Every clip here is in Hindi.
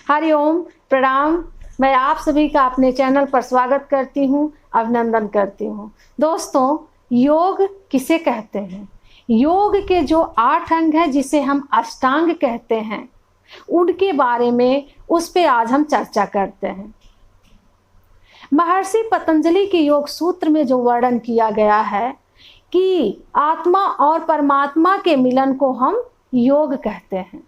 हरिओम, प्रणाम। मैं आप सभी का अपने चैनल पर स्वागत करती हूँ, अभिनंदन करती हूँ। दोस्तों, योग किसे कहते हैं? योग के जो 8 अंग हैं जिसे हम अष्टांग कहते हैं, उनके बारे में उस पे आज हम चर्चा करते हैं। महर्षि पतंजलि के योग सूत्र में जो वर्णन किया गया है कि आत्मा और परमात्मा के मिलन को हम योग कहते हैं।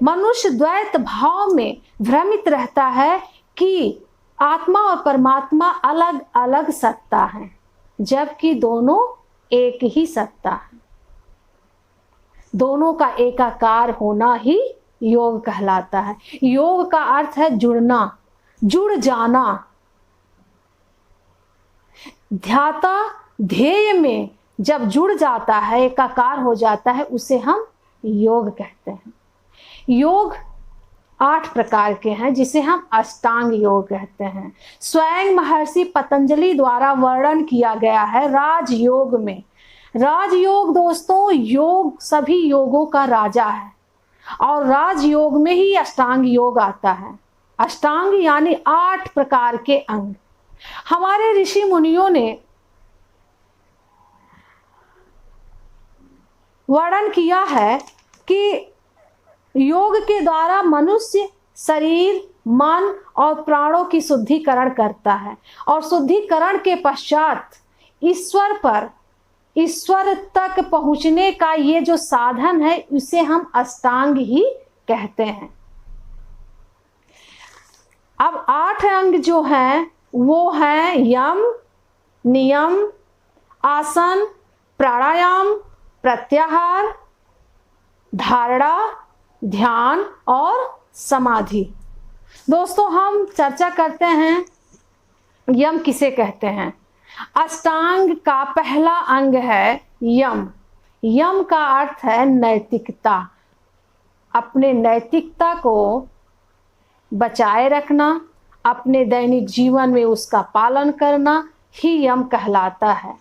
मनुष्य द्वैत भाव में भ्रमित रहता है कि आत्मा और परमात्मा अलग अलग सत्ता है, जबकि दोनों एक ही सत्ता है। दोनों का एकाकार होना ही योग कहलाता है। योग का अर्थ है जुड़ना, जुड़ जाना। ध्याता ध्येय में जब जुड़ जाता है, एकाकार हो जाता है, उसे हम योग कहते हैं। योग 8 प्रकार के हैं जिसे हम अष्टांग योग कहते हैं। स्वयं महर्षि पतंजलि द्वारा वर्णन किया गया है राजयोग में। राजयोग दोस्तों, योग सभी योगों का राजा है और राजयोग में ही अष्टांग योग आता है। अष्टांग यानी 8 प्रकार के अंग। हमारे ऋषि मुनियों ने वर्णन किया है कि योग के द्वारा मनुष्य शरीर, मन और प्राणों की शुद्धिकरण करता है और शुद्धिकरण के पश्चात ईश्वर तक पहुंचने का ये जो साधन है, उसे हम अष्टांग ही कहते हैं। अब 8 अंग जो हैं वो हैं यम, नियम, आसन, प्राणायाम, प्रत्याहार, धारणा, ध्यान और समाधि। दोस्तों, हम चर्चा करते हैं यम किसे कहते हैं। अष्टांग का पहला अंग है यम। यम का अर्थ है नैतिकता। अपने नैतिकता को बचाए रखना, अपने दैनिक जीवन में उसका पालन करना ही यम कहलाता है।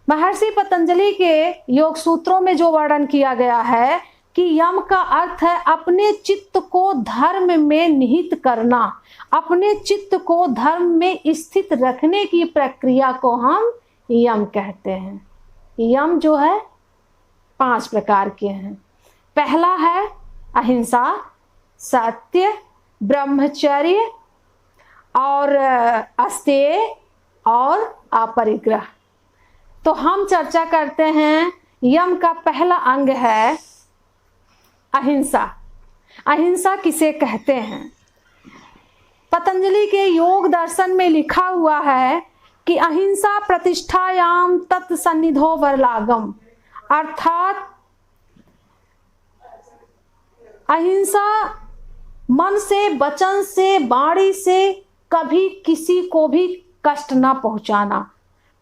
महर्षि पतंजलि के योग सूत्रों में जो वर्णन किया गया है कि यम का अर्थ है अपने चित्त को धर्म में निहित करना। अपने चित्त को धर्म में स्थित रखने की प्रक्रिया को हम यम कहते हैं। यम जो है 5 प्रकार के हैं। पहला है अहिंसा, सत्य, ब्रह्मचर्य और अस्तेय और अपरिग्रह। तो हम चर्चा करते हैं, यम का पहला अंग है अहिंसा। अहिंसा किसे कहते हैं? पतंजलि के योग दर्शन में लिखा हुआ है कि अहिंसा प्रतिष्ठायाम तत्सन्निधो वरलागम, अर्थात अहिंसा मन से, वचन से, वाणी से कभी किसी को भी कष्ट ना पहुंचाना,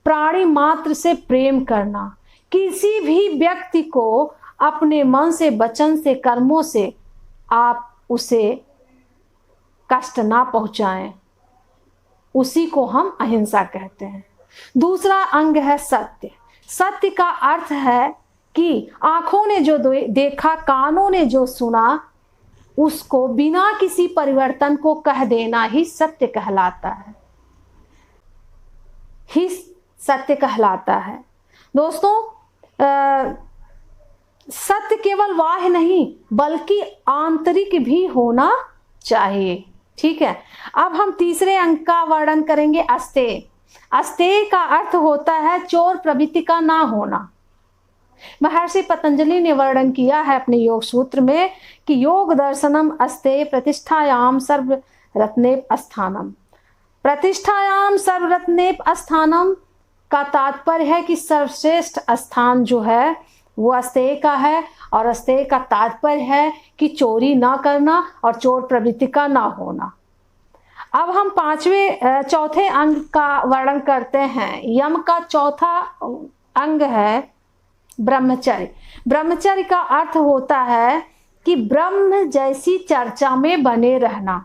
प्राणी मात्र से प्रेम करना, किसी भी व्यक्ति को अपने मन से, वचन से, कर्मों से आप उसे कष्ट ना पहुंचाएं, उसी को हम अहिंसा कहते हैं। दूसरा अंग है सत्य। सत्य का अर्थ है कि आंखों ने जो देखा, कानों ने जो सुना, उसको बिना किसी परिवर्तन को कह देना ही सत्य कहलाता है, ही सत्य कहलाता है। दोस्तों, सत्य केवल बाह्य नहीं बल्कि आंतरिक भी होना चाहिए। ठीक है। अब हम तीसरे अंग का वर्णन करेंगे, अस्तेय। अस्तेय का अर्थ होता है चोर प्रवृत्ति का ना होना। महर्षि पतंजलि ने वर्णन किया है अपने योग सूत्र में कि योग दर्शनम अस्तेय प्रतिष्ठायाम सर्वरत्नेप अस्थानम। प्रतिष्ठायाम सर्वरत्नेप अस्थानम का तात्पर्य है कि सर्वश्रेष्ठ स्थान जो है वो अस्तेय का है, और अस्तेय का तात्पर्य है कि चोरी ना करना और चोर प्रवृत्ति का ना होना। अब हम चौथे अंग का वर्णन करते हैं। यम का चौथा अंग है ब्रह्मचर्य। ब्रह्मचर्य का अर्थ होता है कि ब्रह्म जैसी चर्चा में बने रहना।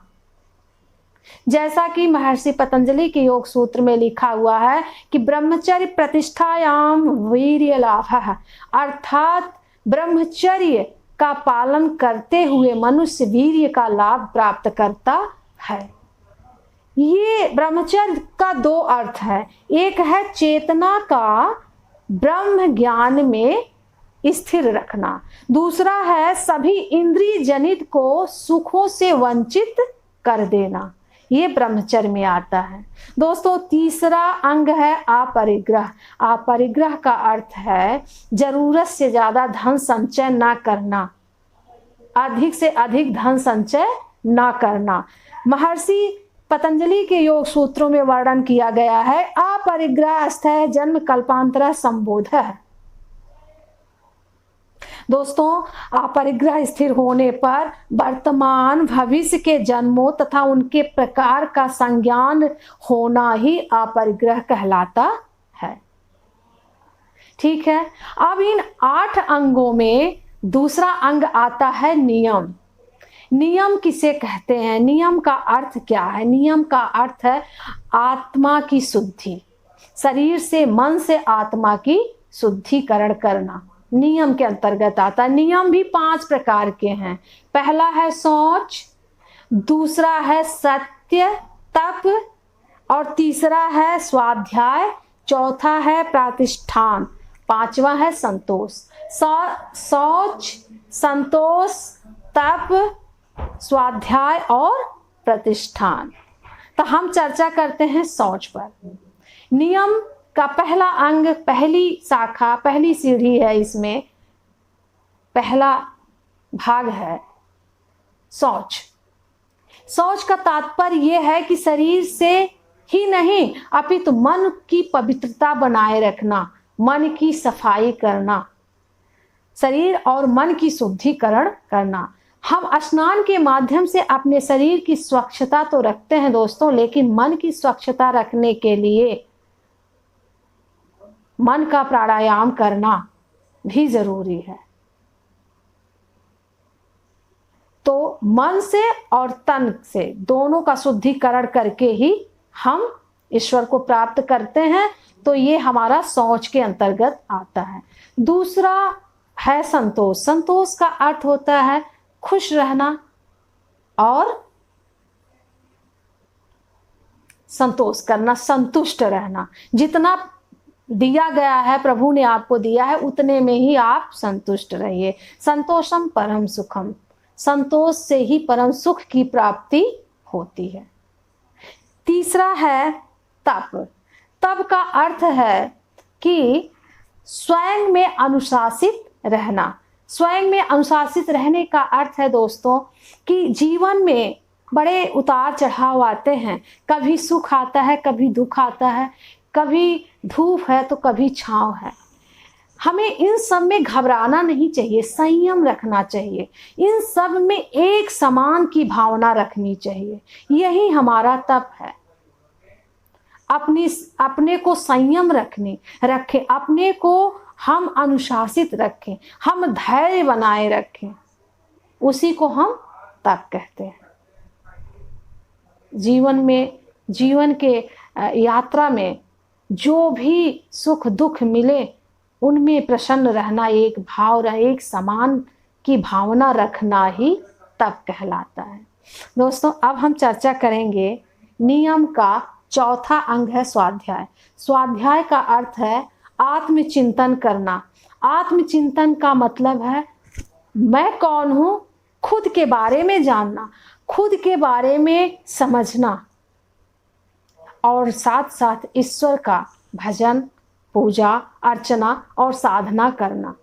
जैसा कि महर्षि पतंजलि के योग सूत्र में लिखा हुआ है कि ब्रह्मचर्य प्रतिष्ठायाम वीर्य लाभः, अर्थात ब्रह्मचर्य का पालन करते हुए मनुष्य वीर्य का लाभ प्राप्त करता है। ये ब्रह्मचर्य का दो अर्थ है, एक है चेतना का ब्रह्म ज्ञान में स्थिर रखना, दूसरा है सभी इंद्रिय जनित को सुखों से वंचित कर देना। ये ब्रह्मचर्य में आता है। दोस्तों, तीसरा अंग है अपरिग्रह। अपरिग्रह का अर्थ है जरूरत से ज्यादा धन संचय ना करना, अधिक से अधिक धन संचय ना करना। महर्षि पतंजलि के योग सूत्रों में वर्णन किया गया है, अपरिग्रह स्थय जन्म कल्पांतर संबोध है। दोस्तों, अपरिग्रह स्थिर होने पर वर्तमान भविष्य के जन्मों तथा उनके प्रकार का संज्ञान होना ही अपरिग्रह कहलाता है। ठीक है, अब इन 8 अंगों में दूसरा अंग आता है नियम। नियम किसे कहते हैं? नियम का अर्थ क्या है? नियम का अर्थ है आत्मा की शुद्धि, शरीर से मन से आत्मा की शुद्धिकरण करना नियम के अंतर्गत आता है। नियम भी 5 प्रकार के हैं। पहला है शौच, दूसरा है सत्य, तप, और तीसरा है स्वाध्याय, चौथा है प्रतिष्ठान, पांचवा है संतोष। शौच, संतोष, तप, स्वाध्याय और प्रतिष्ठान। तो हम चर्चा करते हैं शौच पर। नियम का पहला अंग, पहली शाखा, पहली सीढ़ी है, इसमें पहला भाग है शौच। शौच का तात्पर्य यह है कि शरीर से ही नहीं अपितु मन की पवित्रता बनाए रखना, मन की सफाई करना, शरीर और मन की शुद्धिकरण करना। हम स्नान के माध्यम से अपने शरीर की स्वच्छता तो रखते हैं दोस्तों, लेकिन मन की स्वच्छता रखने के लिए मन का प्राणायाम करना भी जरूरी है। तो मन से और तन से दोनों का शुद्धिकरण करके ही हम ईश्वर को प्राप्त करते हैं। तो ये हमारा शौच के अंतर्गत आता है। दूसरा है संतोष। संतोष का अर्थ होता है खुश रहना और संतोष करना, संतुष्ट रहना। जितना दिया गया है, प्रभु ने आपको दिया है, उतने में ही आप संतुष्ट रहिए। संतोषम परम सुखम, संतोष से ही परम सुख की प्राप्ति होती है। तीसरा है तप। तप का अर्थ है कि स्वयं में अनुशासित रहना। स्वयं में अनुशासित रहने का अर्थ है दोस्तों कि जीवन में बड़े उतार चढ़ाव आते हैं, कभी सुख आता है, कभी दुख आता है, कभी धूप है तो कभी छांव है। हमें इन सब में घबराना नहीं चाहिए, संयम रखना चाहिए, इन सब में एक समान की भावना रखनी चाहिए। यही हमारा तप है। अपने को संयम रखें, अपने को हम अनुशासित रखें, हम धैर्य बनाए रखें, उसी को हम तप कहते हैं। जीवन के यात्रा में जो भी सुख दुख मिले उनमें प्रसन्न रहना, एक भाव एक समान की भावना रखना ही तप कहलाता है। दोस्तों, अब हम चर्चा करेंगे नियम का चौथा अंग है स्वाध्याय। स्वाध्याय का अर्थ है आत्मचिंतन करना। आत्मचिंतन का मतलब है मैं कौन हूं, खुद के बारे में जानना, खुद के बारे में समझना, और साथ साथ ईश्वर का भजन, पूजा, अर्चना और साधना करना।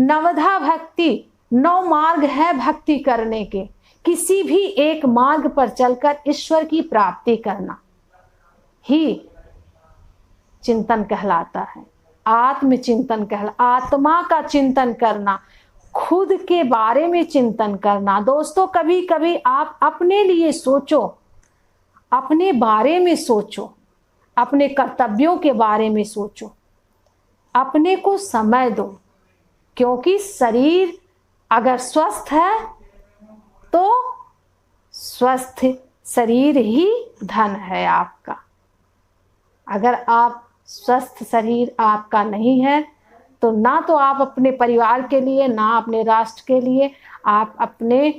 नवधा भक्ति, 9 मार्ग है भक्ति करने के। किसी भी एक मार्ग पर चलकर ईश्वर की प्राप्ति करना ही चिंतन कहलाता है। आत्मचिंतन आत्मा का चिंतन करना, खुद के बारे में चिंतन करना। दोस्तों, कभी कभी आप अपने लिए सोचो, अपने बारे में सोचो, अपने कर्तव्यों के बारे में सोचो, अपने को समय दो, क्योंकि शरीर अगर स्वस्थ है तो स्वस्थ शरीर ही धन है आपका। अगर आप स्वस्थ शरीर आपका नहीं है तो ना तो आप अपने परिवार के लिए, ना अपने राष्ट्र के लिए आप अपने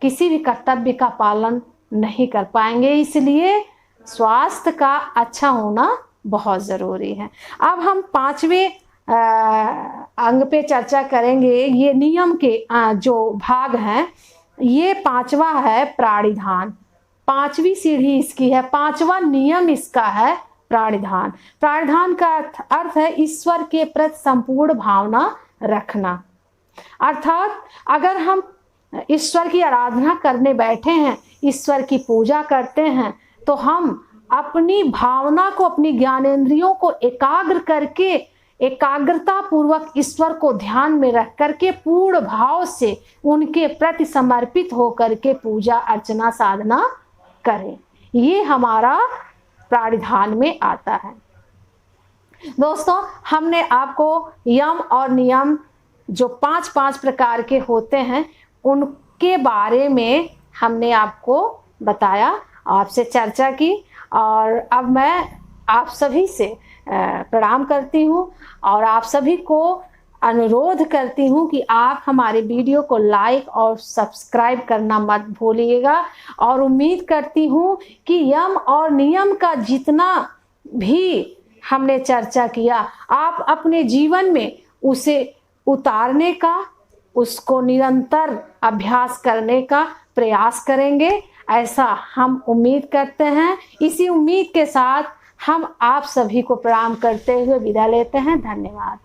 किसी भी कर्तव्य का पालन नहीं कर पाएंगे। इसलिए स्वास्थ्य का अच्छा होना बहुत ज़रूरी है। अब हम 5वें अंग पे चर्चा करेंगे। ये नियम के जो भाग हैं, ये 5वां है प्राणिधान। 5वीं सीढ़ी इसकी है, 5वां नियम इसका है प्राणिधान। प्राणिधान का अर्थ है ईश्वर के प्रति संपूर्ण भावना रखना। अर्थात अगर हम ईश्वर की आराधना करने बैठे हैं, ईश्वर की पूजा करते हैं, तो हम अपनी भावना को, अपनी ज्ञानेंद्रियों को एकाग्र करके, एकाग्रता पूर्वक ईश्वर को ध्यान में रख करके पूर्ण भाव से उनके प्रति समर्पित होकर के पूजा अर्चना साधना करें। ये हमारा प्राणिधान में आता है। दोस्तों, हमने आपको यम और नियम जो 5 प्रकार के होते हैं उनके बारे में हमने आपको बताया, आपसे चर्चा की, और अब मैं आप सभी से प्रणाम करती हूँ और आप सभी को अनुरोध करती हूँ कि आप हमारे वीडियो को लाइक और सब्सक्राइब करना मत भूलिएगा। और उम्मीद करती हूँ कि यम और नियम का जितना भी हमने चर्चा किया, आप अपने जीवन में उसे उतारने का, उसको निरंतर अभ्यास करने का प्रयास करेंगे, ऐसा हम उम्मीद करते हैं। इसी उम्मीद के साथ हम आप सभी को प्रणाम करते हुए विदा लेते हैं। धन्यवाद।